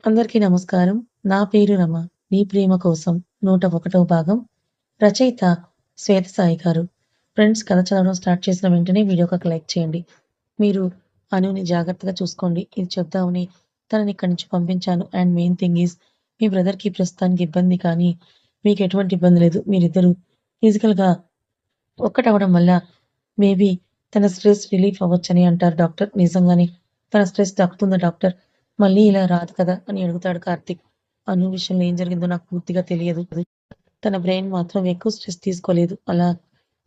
అందరికీ నమస్కారం. నా పేరు రమ. నీ ప్రేమ కోసం 101వ భాగం. రచయిత శ్వేత సాయి గారు. ఫ్రెండ్స్, కథ చదవడం స్టార్ట్ చేసిన వెంటనే వీడియోకి ఒక లైక్ చేయండి. మీరు అనుని జాగ్రత్తగా చూసుకోండి. ఇది చెప్దామని తనని ఇక్కడి నుంచి పంపించాను. అండ్ మెయిన్ థింగ్ ఈజ్ మీ బ్రదర్‌కి ప్రస్తుతానికి ఇబ్బంది, కానీ మీకు ఎటువంటి ఇబ్బంది లేదు. మీరిద్దరూ ఫిజికల్‌గా ఒక్కటవ్వడం వల్ల మేబీ తన స్ట్రెస్ రిలీఫ్ అవ్వొచ్చని అంటారు డాక్టర్. నిజంగానే తన స్ట్రెస్ తగ్గుతుందా డాక్టర్? మళ్ళీ ఇలా రాదు కదా అని అడుగుతాడు కార్తీక్. అను విషయంలో ఏం జరిగిందో నాకు పూర్తిగా తెలియదు. తన బ్రెయిన్ మాత్రం ఎక్కువ స్ట్రెస్ తీసుకోలేదు. అలా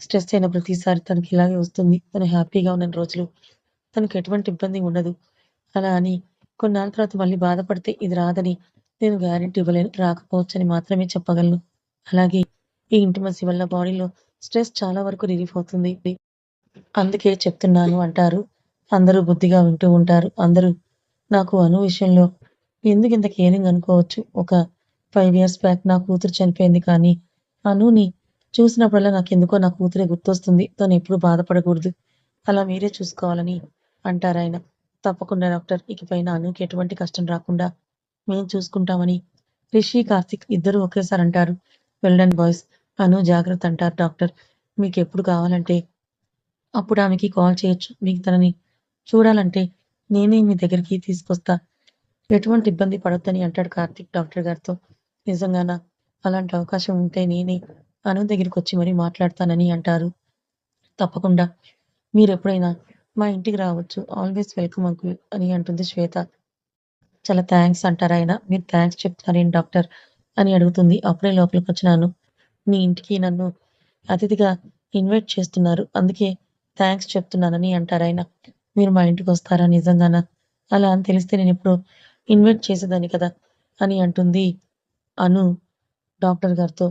స్ట్రెస్ అయిన ప్రతిసారి తనకి ఇలాగే వస్తుంది. తను హ్యాపీగా ఉన్న రోజులు తనకు ఎటువంటి ఇబ్బంది ఉండదు. అలా అని కొన్నాళ్ళ తర్వాత మళ్ళీ బాధపడితే ఇది రాదని నేను గ్యారెంటీ ఇవ్వలేను. రాకపోవచ్చని మాత్రమే చెప్పగలను. అలాగే ఈ ఇంటిమసీ వల్ల బాడీలో స్ట్రెస్ చాలా వరకు రిలీఫ్ అవుతుంది. అందుకే చెప్తున్నాను అంటారు. అందరూ బుద్ధిగా వింటూ ఉంటారు. అందరూ నాకు అను విషయంలో ఎందుకింత కేరింగ్ అనుకోవచ్చు. ఒక 5 ఇయర్స్ బ్యాక్ నా కూతురు చనిపోయింది, కానీ అనుని చూసినప్పుడల్లా నాకెందుకో నా కూతురే గుర్తొస్తుంది. తనెప్పుడు బాధపడకూడదు. అలా మీరే చూసుకోవాలని అంటారాయన. తప్పకుండా డాక్టర్. ఇకపైన అనుకి ఎటువంటి కష్టం రాకుండా మేం చూసుకుంటామని రిషి, కార్తీక్ ఇద్దరూ ఒకేసారి అంటారు. Well done boys. అను జాగ్రత్త అంటారు డాక్టర్. మీకెప్పుడు కావాలంటే అప్పుడు ఆమెకి కాల్ చేయొచ్చు. మీకు తనని చూడాలంటే నేనే మీ దగ్గరికి తీసుకొస్తా. ఎటువంటి ఇబ్బంది పడొద్దని అంటాడు కార్తీక్ డాక్టర్ గారితో. నిజంగానా? అలాంటి అవకాశం ఉంటే నేనే అను దగ్గరికొచ్చి మరీ మాట్లాడతానని అంటారు. తప్పకుండా. మీరెప్పుడైనా మా ఇంటికి రావచ్చు. ఆల్వేస్ వెల్కమ్ అంకుల్ అని అంటుంది శ్వేత. చాలా థాంక్స్ అంటారాయన. మీరు థాంక్స్ చెప్తున్నారేంటి డాక్టర్ అని అడుగుతుంది. అప్పుడే లోపలికొచ్చిన అను. మీ ఇంటికి నన్ను అతిథిగా ఇన్వైట్ చేస్తున్నారు. అందుకే థాంక్స్ చెప్తున్నానని అంటారాయన. మీరు మా ఇంటికొస్తారా నిజంగానా? అలా అని తెలిస్తే నేనెప్పుడో ఇన్వైట్ చేసేదాన్ని కదా అని అంటుంది అను డాక్టర్ గారితో.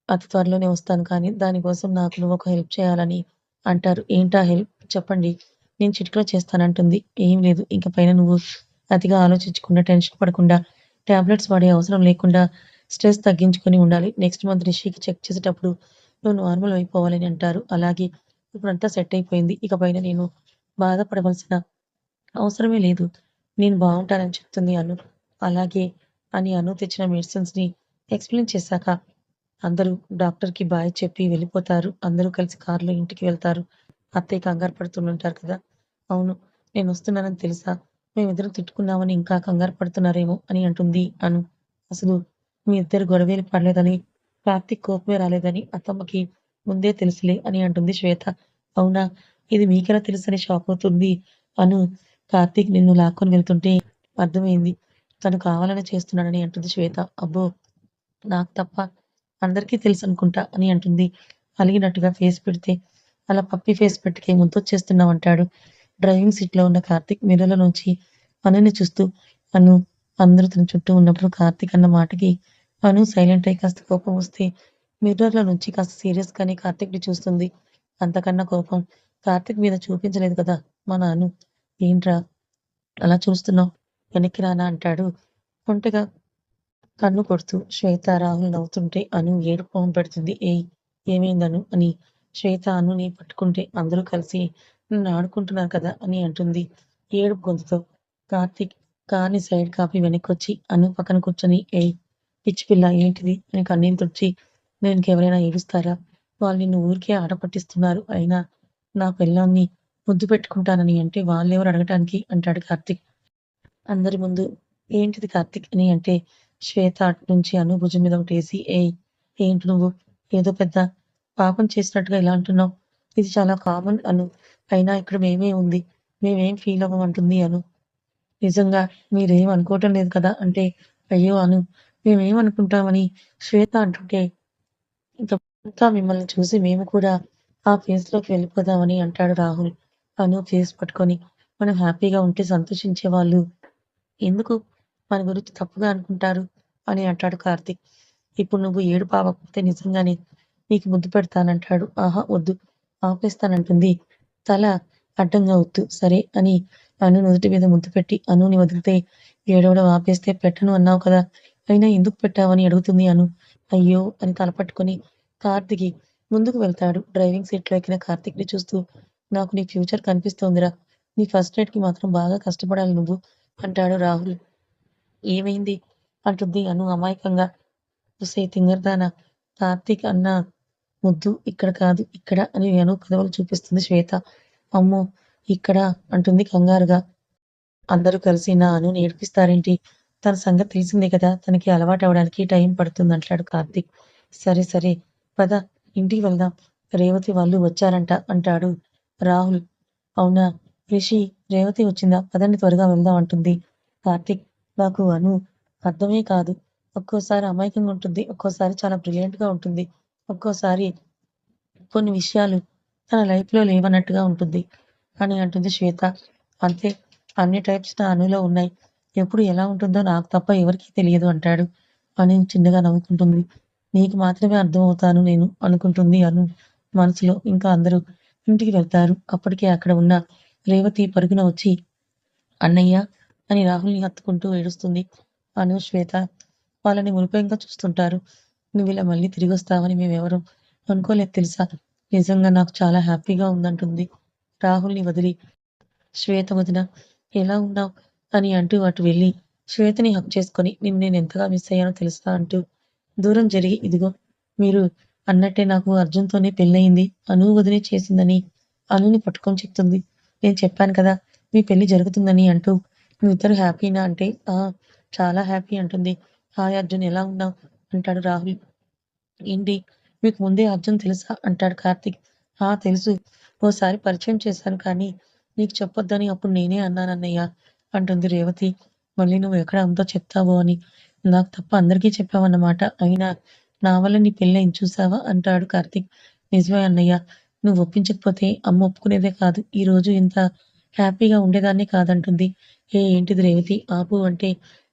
అతి త్వరలోనే వస్తాను, కానీ దానికోసం నాకు నువ్వొక హెల్ప్ చేయాలని అంటారు. ఏంటా హెల్ప్? చెప్పండి. నేను చిటికెలో చేస్తానంటుంది. ఏం లేదు. ఇంక పైన నువ్వు అతిగా ఆలోచించకుండా, టెన్షన్ పడకుండా, టాబ్లెట్స్ వాడే అవసరం లేకుండా స్ట్రెస్ తగ్గించుకొని ఉండాలి. నెక్స్ట్ మంత్ రిషికి చెక్ చేసేటప్పుడు నువ్వు నార్మల్ అయిపోవాలని అంటారు. అలాగే ఇప్పుడంతా సెట్ అయిపోయింది. ఇక పైన నేను బాధపడవలసిన అవసరమే లేదు. నేను బావుంటానని చెప్తుంది అను. అలాగే అని అను తెచ్చిన మెడిసిన్స్‌ని ఎక్స్‌ప్లెయిన్ చేశాక అందరూ డాక్టర్‌కి బాయ్ చెప్పి వెళ్ళిపోతారు. అందరూ కలిసి కార్‌లో ఇంటికి వెళ్తారు. అత్తయ్య కంగారు పడుతుంటారు కదా! అవును. నేనొస్తున్నానని తెలుసా? మేమిద్దరం తిట్టుకున్నామని ఇంకా కంగారు పడుతున్నారేమో అని అంటుంది అను. అసలు మీ ఇద్దరు గొడవేలు పడలేదని, కార్తీక్ కోపమే రాలేదని అత్తమ్మకి ముందే తెలుసులే అని అంటుంది శ్వేత. అవునా? ఇది మీకెలా తెలుసని షాకవుతుంది అను. కార్తీక్ నిన్ను లాక్కొని వెళ్తుంటే అర్థమైంది. తను కావాలనే చేస్తున్నాడని అంటుంది శ్వేత. అబ్బో! నాకు తప్ప అందరికీ తెలుసనుకుంటా అని అంటుంది. అలిగినట్టుగా ఫేస్ పెడితే, అలా పప్పీ ఫేస్ పెట్టుకే ముద్దొచ్చేస్తున్నావంటాడు. డ్రైవింగ్ సీట్‌లో ఉన్న కార్తీక్ మిర్రర్‌లో నుంచి అనుని చూస్తూ, అను అందరూ తన చుట్టూ ఉన్నప్పుడు కార్తీక్ అన్న మాటకి అను సైలెంట్ అయి కాస్త కోపం వస్తే, మిర్రర్‌లో నుంచి కాస్త సీరియస్‌గానే కార్తీక్‌ని చూస్తుంది. అంతకన్నా కోపం కార్తీక్ మీద చూపించలేదు కదా మన అను. ఏంట్రా అలా చూస్తున్నావు? వెనక్కి రానా అంటాడు. ఒంటెగా కన్ను కొడుతూ. శ్వేత, రాహుల్ నవ్వుతుంటే అను ఏడుపు మొహం పెడుతుంది. ఏయ్! ఏమైందను అని శ్వేత అనుని పట్టుకుంటే అందరూ కలిసి నన్ను ఆడుకుంటున్నారు కదా అని అంటుంది ఏడుపు గొంతుతో. కార్తీక్ కార్‌ని సైడ్‌కి ఆపి వెనక్కొచ్చి అను పక్కన కూర్చొని ఏయ్! పిచ్చి పిల్ల ఏంటిది అని కన్నీళ్ళు తుడిచి ఇంకెవరైనా ఏడుస్తారా? వాళ్ళు నిన్ను ఊరికే ఆట పట్టిస్తున్నారు. అయినా నా పెళ్ళాన్ని ముద్దు పెట్టుకుంటానని అంటే వాళ్ళెవరు అడగటానికి అంటాడు కార్తీక్. అందరి ముందు. ఏంటిది కార్తీక్ అని అంటే, శ్వేత అటునుంచి అను భుజం మీద ఒకటేసి, ఏయ్! ఏంటి నువ్వు? ఏదో పెద్ద పాపం చేసినట్టుగా ఇలా అంటున్నావు. ఇది చాలా కామన్ అను. అయినా ఇక్కడ మేమే ఉంది. మేమేం ఫీల్ అవ్వం అంటుంది అను. నిజంగా మీరేం అనుకోవటం లేదు కదా అంటే, అయ్యో అను! మేమేమనుకుంటామని శ్వేత అంటుంటే, ఇంక ఇంకా మిమ్మల్ని చూసి మేము కూడా ఆ ఫేజ్‌లోకి వెళ్ళిపోదామని అంటాడు రాహుల్. అను ఫేస్ పట్టుకొని, మనం హ్యాపీగా ఉంటే సంతోషించే వాళ్ళు ఎందుకు మన గురించి తప్పుగా అనుకుంటారు అని అంటాడు కార్తీక్. ఇప్పుడు నువ్వు ఏడుపు ఆపకపోతే నిజంగానే నీకు ముద్దు పెడతానంటాడు. ఆహా! వద్దు. ఆపేస్తానంటుంది తల అడ్డంగా ఊపుతూ. సరే అని అను నుదుటి మీద ముద్దు పెట్టి అనుని వదిలితే ఏడవడం ఆపేస్తే పెట్టను అన్నావు కదా! అయినా ఎందుకు పెట్టావని అడుగుతుంది అను. అయ్యో! అని తల పట్టుకొని కారు దిగి ముందుకు వెళ్తాడు. డ్రైవింగ్ సీట్‌లో ఎక్కిన కార్తీక్‌ని చూస్తూ నాకు నీ ఫ్యూచర్ కనిపిస్తోందిరా! నీ ఫస్ట్ నైట్‌కి మాత్రం బాగా కష్టపడాలి నువ్వు అంటాడు రాహుల్. ఏమైంది అంటుంది అను అమాయకంగా. ఒసేయ్ తింగరదానా! కార్తీక్ అన్న ముద్దు ఇక్కడ కాదు ఇక్కడ అని అను పెదవులు చూపిస్తుంది శ్వేత. అమ్మో! ఇక్కడా అంటుంది కంగారుగా. అందరూ కలిసి నా అనుని ఏడిపిస్తారేంటి? తన సంగతి తెలిసిందే కదా! తనకి అలవాటవడానికి టైం పడుతుందంటాడు కార్తీక్. సరే సరే పద ఇంటికి వెళ్దాం. రేవతి వాళ్ళు వచ్చారంట అంటాడు రాహుల్. అవునా? రిషి రేవతి వచ్చిందా? పదండి త్వరగా వెళ్దాం అంటుంది. కార్తీక్ నాకు అను అర్థమే కాదు. ఒక్కోసారి అమాయకంగా ఉంటుంది. ఒక్కోసారి చాలా బ్రిలియంట్‌గా ఉంటుంది. ఒక్కోసారి కొన్ని విషయాలు తన లైఫ్‌లో లేవన్నట్టుగా ఉంటుంది అని అంటుంది శ్వేత. అంతే అన్ని టైప్స్ నా అనులో ఉన్నాయి. ఎప్పుడు ఎలా ఉంటుందో నాకు తప్ప ఎవరికీ తెలియదు అంటాడు. అని చిన్నగా నవ్వుకుంటుంది. నీకు మాత్రమే అర్థమవుతాను నేను అనుకుంటుంది అను మనసులో. ఇంకా అందరూ ఇంటికి వెళ్తారు. అప్పటికే అక్కడ ఉన్న రేవతి పరుగున వచ్చి అన్నయ్య అని రాహుల్‌ని హత్తుకుంటూ ఏడుస్తుంది. అను, శ్వేత వాళ్ళని మురిపెంగా చూస్తుంటారు. నువ్విలా మళ్ళీ తిరిగొస్తావని మేమెవరం అనుకోలేదు తెలుసా? నిజంగా నాకు చాలా హ్యాపీగా ఉందంటుంది రాహుల్‌ని వదిలి. శ్వేత వదిన ఎలా ఉన్నావ్? అని అంటూ అటు వెళ్ళి శ్వేతని హగ్ చేసుకొని నిన్ను నేనెంతగా మిస్ అయ్యానో తెలుసా అంటూ దూరం జరిగి ఇదిగో మీరు అన్నట్టే నాకు అర్జున్‌తోనే పెళ్లయింది. అను వదినే చేసిందని అనుని పట్టుకొని చెప్తుంది. నేను చెప్పాను కదా! మీ పెళ్లి జరుగుతుందని అంటూ మీరిద్దరూ హ్యాపీనా అంటే ఆ! చాలా హ్యాపీ అంటుంది. హాయ్ అర్జున్ ఎలా ఉన్నావ్? అంటాడు రాహుల్. ఏంటి మీకు ముందే అర్జున్ తెలుసా? అంటాడు కార్తీక్. ఆ! తెలుసు. ఓసారి పరిచయం చేశాను కానీ నీకు చెప్పొద్దని అప్పుడు నేనే అన్నానన్నయ్య అంటుంది రేవతి. మళ్ళీ నువ్వు ఎక్కడ అంతా చెప్తావో అని. నాకు తప్ప అందరికీ చెప్పావన్నమాట. అయినా నా వల్ల నీ పెళ్లయింది చూసావా? అంటాడు కార్తీక్. నిజమే అన్నయ్య. నువ్వు ఒప్పించకపోతే అమ్మ ఒప్పుకునేదే కాదు. ఈరోజు ఇంత హ్యాపీగా ఉండేదాన్నే కాదంటుంది. ఏంటిది రేవతి ఆపు అంటే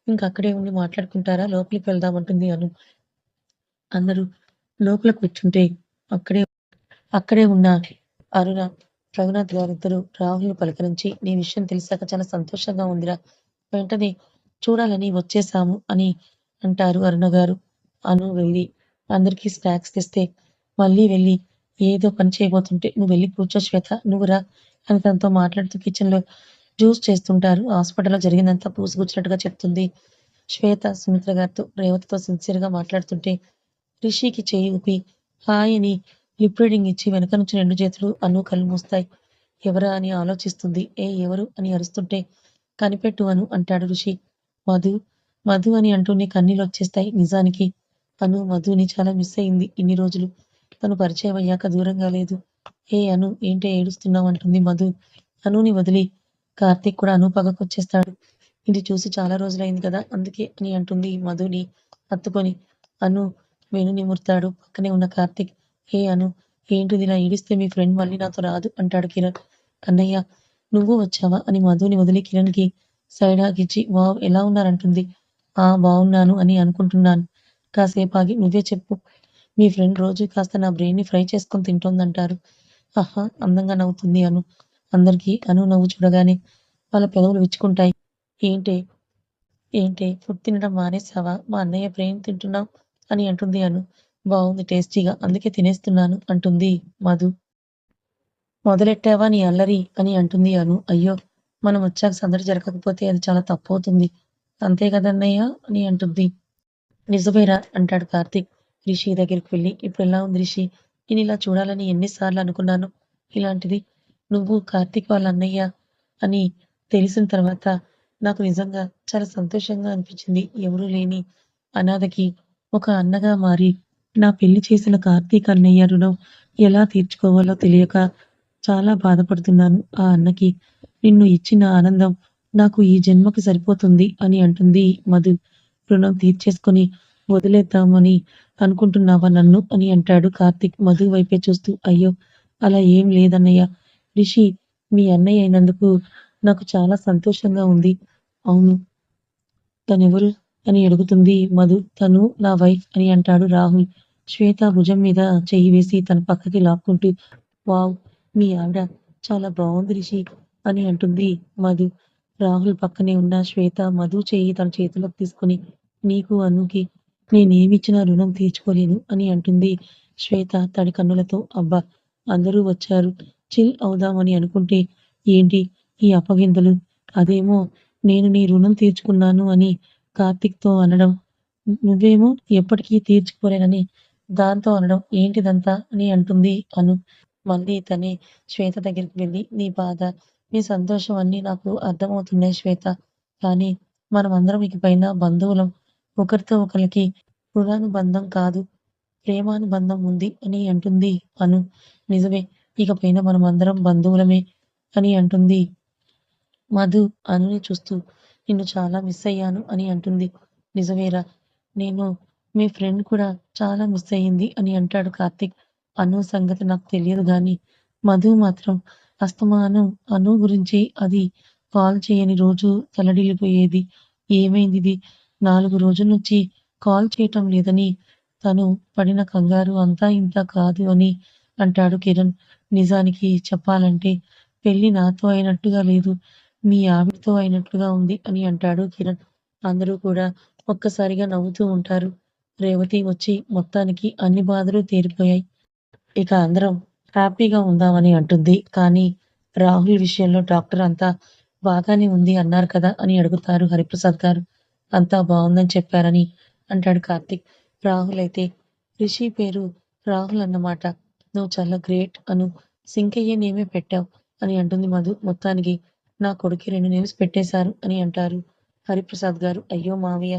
ఇంకక్కడే ఉండి మాట్లాడుకుంటారా? లోపలికి వెళ్దాం అంటుంది అను. అందరూ లోపల కూర్చుంటే అక్కడే అక్కడే ఉన్న అరుణ, రఘునాథ్ గారిద్దరూ రాహుల్‌ని పలకరించి నీ విషయం తెలిసాక చాలా సంతోషంగా ఉందిరా. వెంటనే చూడాలని వచ్చేశాము అని అంటారు అరుణ గారు. అను వెళ్ళి అందరికీ స్నాక్స్ తెస్తే మళ్ళీ వెళ్ళి ఏదో పని చేయబోతుంటే నువ్వు వెళ్ళి కూర్చో శ్వేత నువ్వు రా అని తనతో మాట్లాడుతూ కిచెన్‌లో జ్యూస్ చేస్తుంటారు. హాస్పిటల్‌లో జరిగిందంతా పూసగుచ్చినట్టుగా చెప్తుంది శ్వేత సుమిత్ర గారితో. రేవతితో సిన్సియర్‌గా మాట్లాడుతుంటే రిషికి చెయ్యి ఊపి హాయ్ అని లిప్ రీడింగ్ ఇచ్చి వెనక నుంచి 2 చేతులు అను కళ్ళు మూస్తాయి. ఎవరా అని ఆలోచిస్తుంది. ఎవరు అని అరుస్తుంటే కనిపెట్టు అను అంటాడు రిషి. మధు, మధు అని అంటూనే కన్నీళ్ళొచ్చేస్తాయి. నిజానికి అను మధుని చాలా మిస్ అయింది ఇన్ని రోజులు. తను పరిచయం అయ్యాక దూరంగా లేదు. అను ఏంటే ఏడుస్తున్నావు అంటుంది మధు. అనుని వదిలి కార్తీక్ కూడా అను పక్కకొచ్చేస్తాడు. ఇది చూసి చాలా రోజులైంది కదా అందుకే అని అంటుంది మధుని హత్తుకొని. అను వేణు నిమురుతాడు. పక్కనే ఉన్న కార్తీక్ అను ఏంటిది ఇలా ఏడిస్తే మీ ఫ్రెండ్ మళ్ళీ నాతో రాదు అంటాడు కిరణ్. అన్నయ్య నువ్వు వచ్చావా అని మధుని వదిలి కిరణ్‌కి సైడ్ హాగ్ ఇచ్చి వావ్ ఎలా ఉన్నారంటుంది. ఆ బావున్నాను అని అనుకుంటున్నాను. కాసేపాగి నువ్వే చెప్పు. మీ ఫ్రెండ్ రోజు కాస్త నా బ్రెయిన్‌ని ఫ్రై చేసుకొని తింటోందంటారు. ఆహా! అందంగా నవ్వుతుంది అను. అందరికీ అను నవ్వు చూడగానే వాళ్ళ పెదవులు విచ్చుకుంటాయి. ఏంటే ఏంటే ఫుడ్ తినడం మానేసావా? మా అన్నయ్య బ్రెయిన్ తింటున్నావ్ అని అంటుంది అను. బావుంది టేస్టీగా అందుకే తినేస్తున్నాను అంటుంది మధు. మొదలెట్టావా నీ అల్లరి అని అంటుంది అను. అయ్యో! మనం వచ్చాక సందడి జరగకపోతే అది చాలా తప్పవుతుంది. అంతే కదన్నయ్య అని అంటుంది. నిజమేరా అంటాడు కార్తీక్ రిషి దగ్గరికి వెళ్ళి. ఇప్పుడెలా ఉంది రిషి? నేనిలా చూడాలని ఎన్ని సార్లు అనుకున్నానో. ఇలాంటిది నువ్వు కార్తీక్ వాళ్ళ అన్నయ్య అని తెలిసిన తర్వాత నాకు నిజంగా చాలా సంతోషంగా అనిపించింది. ఎవరూ లేని అనాథకి ఒక అన్నగా మారి నా పెళ్లి చేసిన కార్తీక్ అన్నయ్య రుణం ఎలా తీర్చుకోవాలో తెలియక చాలా బాధపడుతున్నాను. ఆ అన్నకి నిన్ను ఇచ్చిన ఆనందం నాకు ఈ జన్మకి సరిపోతుంది అని అంటుంది మధు. రుణం తీర్చేసుకొని వదిలేద్దామని అనుకుంటున్నావా నన్ను అని అంటాడు కార్తీక్ మధు వైపే చూస్తూ. అయ్యో! అలా ఏం లేదన్నయ్య. రిషి మీ అన్నయ్య అయినందుకు నాకు చాలా సంతోషంగా ఉంది. అవును. తనెవరు అని అడుగుతుంది మధు. తను నా వైఫ్ అని అంటాడు రాహుల్. శ్వేత భుజం మీద చెయ్యి వేసి తన పక్కకి లాక్కుంటూ వావ్! మీ ఆవిడ చాలా బావుంది రిషి అని అంటుంది మధు. రాహుల్ పక్కనే ఉన్న శ్వేత మధు చెయ్యి తన చేతిలోకి తీసుకొని నీకు అనుకి నేనేమిచ్చినా రుణం తీర్చుకోలేను అని అంటుంది శ్వేత తడి కన్నులతో. అబ్బా! అందరూ వచ్చారు. చిల్ అవుదామని అనుకుంటే ఏంటి ఈ అప్పగింతలు? అదేమో నేను నీ రుణం తీర్చుకున్నాను అని కార్తీక్‌తో అనడం, నువ్వేమో ఎప్పటికీ తీర్చుకోలేనని దాంతో అనడం, ఏంటిదంతా అని అంటుంది అను. మళ్ళీ తనే శ్వేత దగ్గరికి వెళ్లి, నీ బాధ, నీ సంతోషం అన్నీ నాకు అర్థమవుతున్నాయి శ్వేత. కానీ మనమందరం ఇకపైన బంధువులం. ఒకరితో ఒకళ్ళకి రుణానుబంధం కాదు, ప్రేమానుబంధం ఉంది అని అంటుంది అను. నిజమే, ఇకపైన మనమందరం బంధువులమే అని అంటుంది మధు అనుని చూస్తూ. నిన్ను చాలా మిస్ అయ్యాను అని అంటుంది. నిజమేరా, నేను మీ ఫ్రెండ్ కూడా చాలా మిస్ అయ్యింది అని అంటాడు కార్తీక్. అను సంగతి నాకు తెలియదు గానీ మధు మాత్రం అస్తమానం అను గురించి అది కాల్ చేయని రోజు తల్లడిల్లిపోయేది. ఏమైందిది 4 రోజుల నుంచి కాల్ చేయటం లేదని తను పడిన కంగారు అంతా ఇంతా కాదు అని అంటాడు కిరణ్. నిజానికి చెప్పాలంటే పెళ్లి నాతో అయినట్టుగా లేదు, మీ ఆవిడతో అయినట్లుగా ఉంది అని అంటాడు కిరణ్. అందరూ కూడా ఒక్కసారిగా నవ్వుతూ ఉంటారు. రేవతి వచ్చి మొత్తానికి అన్ని బాధలు తీరిపోయాయి, ఇక అందరం హ్యాపీగా ఉందామని అంటుంది. కానీ రాహుల్ విషయంలో డాక్టర్ అంతా బాగానే ఉంది అన్నారు కదా అని అడుగుతారు హరిప్రసాద్ గారు. అంతా బావుందని చెప్పారని అంటాడు కార్తీక్. రాహుల్ అయితే, రిషి పేరు రాహుల్ అన్నమాట, నువ్వు చాలా గ్రేట్ అను. సింకయ్య నేమే పెట్టావు అని అంటుంది మధు. మొత్తానికి నా కొడుక్కి 2 నేమ్స్ పెట్టేశారు అని అంటారు హరిప్రసాద్ గారు. అయ్యో మావయ్య,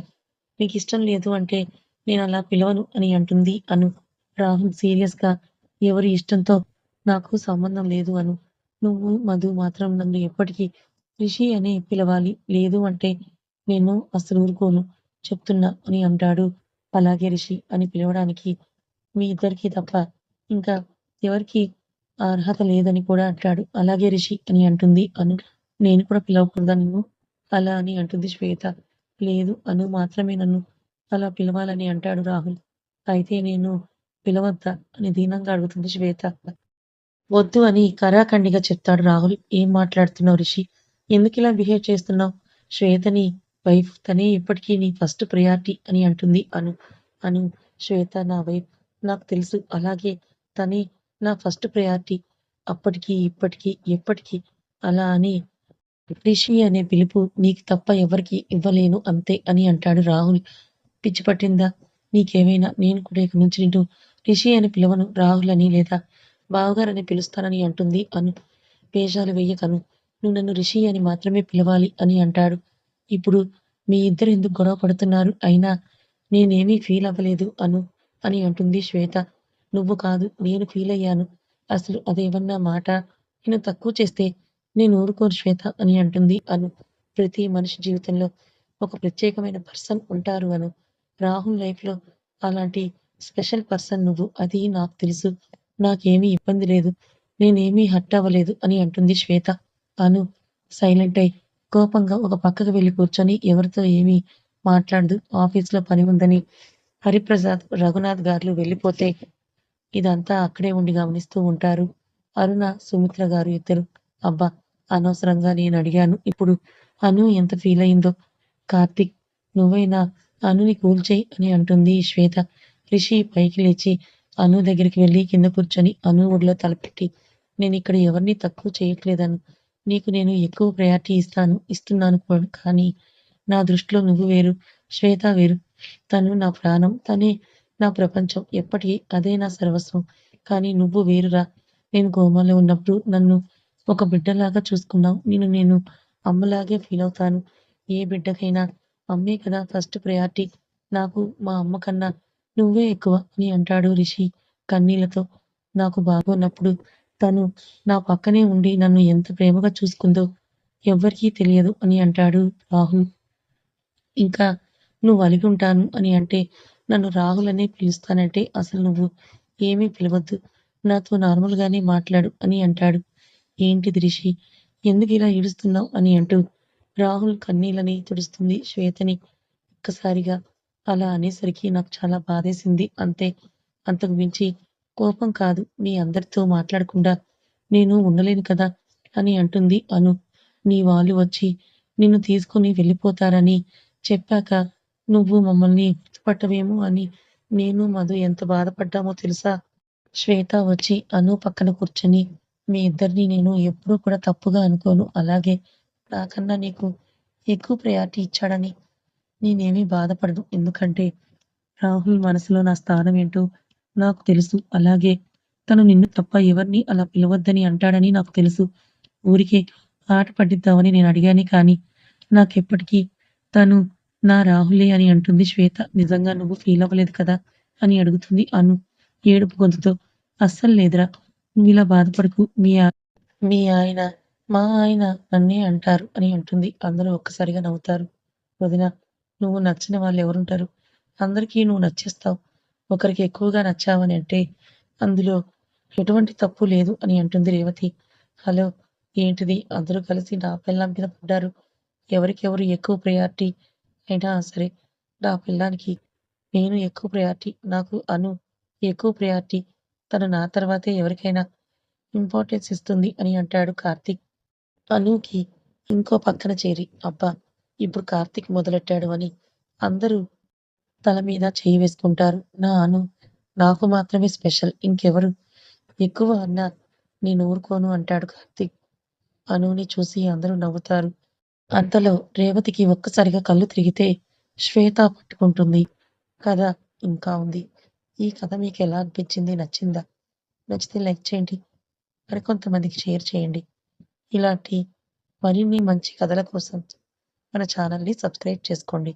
మీకిష్టం లేదు అంటే నేనలా పిలవను అని అంటుంది అను. రాహుల్ సీరియస్‌గా, ఎవరి ఇష్టంతో నాకు సంబంధం లేదు అను. నువ్వు, మధు మాత్రం నన్ను ఎప్పటికీ రిషి అనే పిలవాలి. లేదు అంటే నేను అస్సలు ఊరుకోను చెప్తున్నా అని అంటాడు. అలాగే రిషి అని పిలవడానికి మీ ఇద్దరికీ తప్ప ఇంకా ఎవరికీ ఆ అర్హత లేదని కూడా అంటాడు. అలాగే రిషి అని అంటుంది అను. నేను కూడా పిలవకూడదా నిన్ను అలా అని అంటుంది శ్వేత. లేదు, అను మాత్రమే నన్ను అలా పిలవాలని అంటాడు రాహుల్. అయితే నేను పిలవద్దా అని దీనంగా అడుగుతుంది శ్వేత. వద్దు అని ఖరాఖండిగా చెప్తాడు రాహుల్. ఏం మాట్లాడుతున్నావు రిషి? ఎందుకిలా బిహేవ్ చేస్తున్నావు? శ్వేతని వైఫ్, తనే ఇప్పటికీ నీ ఫస్ట్ ప్రయారిటీ అని అంటుంది అను. అను, శ్వేత నా వైఫ్ నాకు తెలుసు. అలాగే తనే నా ఫస్ట్ ప్రయారిటీ. అప్పటికి, ఇప్పటికి, ఎప్పటికీ అలా అని రిషి అనే పిలుపు నీకు తప్ప ఎవరికీ ఇవ్వలేను అంతే అని అంటాడు రాహుల్. పిచ్చి పట్టిందా నీకేమైనా? నేను కూడా ఇక నుంచి నిన్ను రిషి అని పిలవను, రాహుల్ అని లేదా బావగారని పిలుస్తానని అంటుంది అను. వేషాలు వెయ్యకను, నువ్వు నన్ను రిషి అని మాత్రమే పిలవాలి అని అంటాడు. ఇప్పుడు మీ ఇద్దరు ఎందుకు గొడవ పడుతున్నారు? అయినా నేనేమీ ఫీల్ అవ్వలేదు అను అని అంటుంది శ్వేత. నువ్వు కాదు, నేను ఫీల్ అయ్యాను. అసలు అదేమన్నా మాట? నిన్ను తక్కువ చేస్తే నేను ఊరుకోను శ్వేత అని అంటుంది అను. ప్రతి మనిషి జీవితంలో ఒక ప్రత్యేకమైన పర్సన్ ఉంటారు అను. రాహుల్ లైఫ్‌లో అలాంటి స్పెషల్ పర్సన్ నువ్వు. అది నాకు తెలుసు. నాకేమీ ఇబ్బంది లేదు. నేనేమీ హర్ట్ అవ్వలేదు అని అంటుంది శ్వేత. అను సైలెంట్ అయి కోపంగా ఒక పక్కకు వెళ్లి కూర్చొని ఎవరితో ఏమీ మాట్లాడదు. ఆఫీస్‌లో పని ఉందని హరిప్రసాద్, రఘునాథ్ గార్లు వెళ్ళిపోతే ఇదంతా అక్కడే ఉండి గమనిస్తూ ఉంటారు అరుణ, సుమిత్ర గారు ఇద్దరు. అబ్బా! అనవసరంగా నేనడిగాను. ఇప్పుడు అను ఎంత ఫీల్ అయిందో. కార్తీక్, నువ్వైనా అనుని కూల్ చెయ్ అని అంటుంది శ్వేత. రిషి పైకి లేచి అను దగ్గరికి వెళ్లి కింద కూర్చొని అను ఒడిలో తలపెట్టి, నేనిక్కడ ఎవరిని తక్కువ చేయట్లేదను. నీకు నేను ఎక్కువ ప్రయారిటీ ఇస్తున్నాను కూడా. కానీ నా దృష్టిలో నువ్వు వేరు, శ్వేత వేరు. తను నా ప్రాణం, తనే నా ప్రపంచం. ఎప్పటికీ అదే నా సర్వస్వం. కానీ నువ్వు వేరురా. నేను కోమాలో ఉన్నప్పుడు నన్ను ఒక బిడ్డలాగా చూసుకున్నావు. నిన్ను నేను అమ్మలాగే ఫీలవుతాను. ఏ బిడ్డకైనా అమ్మే కదా ఫస్ట్ ప్రయారిటీ. నాకు మా అమ్మ కన్నా నువ్వే ఎక్కువ అని అంటాడు రిషి కన్నీళ్లతో. నాకు బాగోన్నప్పుడు తను నా పక్కనే ఉండి నన్ను ఎంత ప్రేమగా చూసుకుందో ఎవ్వరికీ తెలియదు అని అంటాడు రాహుల్. ఇంకా నువ్వు అలిగుంటాను అని అంటే నన్ను రాహుల్ అనే పిలుస్తానంటే అసలు నువ్వు ఏమీ పిలవద్దు. నాతో నార్మల్‌గానే మాట్లాడు అని అంటాడు. ఏంటిది రిషి, ఎందుకిలా ఏడుస్తున్నావు అని అంటూ రాహుల్ కన్నీళ్ళని తుడుస్తుంది శ్వేతని. ఒక్కసారిగా అలా అనేసరికి నాకు చాలా బాధేసింది అంతే. అంతకు మించి కోపం కాదు. మీ అందరితో మాట్లాడకుండా నేను ఉండలేను కదా అని అంటుంది అను. నీ వాళ్ళు వచ్చి నిన్ను తీసుకొని వెళ్ళిపోతారని చెప్పాక నువ్వు మమ్మల్ని గుర్తుపట్టవేమో అని నేను, మధు ఎంత బాధపడ్డామో తెలుసా? శ్వేత వచ్చి అను పక్కన కూర్చొని, మీ ఇద్దరిని నేను ఎప్పుడూ కూడా తప్పుగా అనుకోను. అలాగే నాకన్నా నీకు ఎక్కువ ప్రయారిటీ ఇచ్చాడని నేనేమీ బాధపడను. ఎందుకంటే రాహుల్ మనసులో నా స్థానం ఏంటో నాకు తెలుసు. అలాగే తను నిన్ను తప్ప ఎవరిని అలా పిలవద్దని అంటాడని నాకు తెలుసు. ఊరికే ఆట పట్టిద్దామని నేను అడిగానే కానీ నాకెప్పటికీ తను నా రాహులే అని అంటుంది శ్వేత. నిజంగా నువ్వు ఫీల్ అవ్వలేదు కదా అని అడుగుతుంది అను ఏడుపు గొంతుతో. అస్సలు లేదురా, నువ్విలా బాధపడకు. మీ ఆయన మా ఆయన నన్నే అంటారు అని అంటుంది. అందరూ ఒక్కసారిగా నవ్వుతారు. వదినా, నువ్వు నచ్చిన వాళ్ళు ఎవరుంటారు? అందరికీ నువ్వు నచ్చేస్తావు. ఒకరికి ఎక్కువగా నచ్చావని అంటే అందులో ఎటువంటి తప్పు లేదు అని అంటుంది రేవతి. హలో, ఏంటిది అందరూ కలిసి నా పెళ్ళాం మీద పడ్డారు. ఎవరికెవరు ఎక్కువ ప్రయారిటీ అయినా సరే నా పెళ్ళానికి నేను ఎక్కువ ప్రయారిటీ. నాకు అను ఎక్కువ ప్రయారిటీ. తను నా తర్వాతే ఎవరికైనా ఇంపార్టెన్స్ ఇస్తుంది అని అంటాడు కార్తీక్. అనుకి ఇంకో పక్కన చేరి, అబ్బా! ఇప్పుడు కార్తీక్ మొదలెట్టాడు అని అందరూ తల మీద చెయ్యి వేసుకుంటారు. నా అను నాకు మాత్రమే స్పెషల్. ఇంకెవరు ఎక్కువ అన్నా నేను ఊరుకోను అంటాడు కార్తీక్. అనుని చూసి అందరూ నవ్వుతారు. అంతలో రేవతికి ఒక్కసారిగా కళ్ళు తిరిగితే శ్వేత పట్టుకుంటుంది. కథ ఇంకా ఉంది. ఈ కథ మీకు ఎలా అనిపించింది? నచ్చిందా? నచ్చితే లైక్ చేయండి. మరికొంతమందికి షేర్ చేయండి. ఇలాంటి మరిన్ని మంచి కథల కోసం మన ఛానల్‌ని సబ్స్క్రైబ్ చేసుకోండి.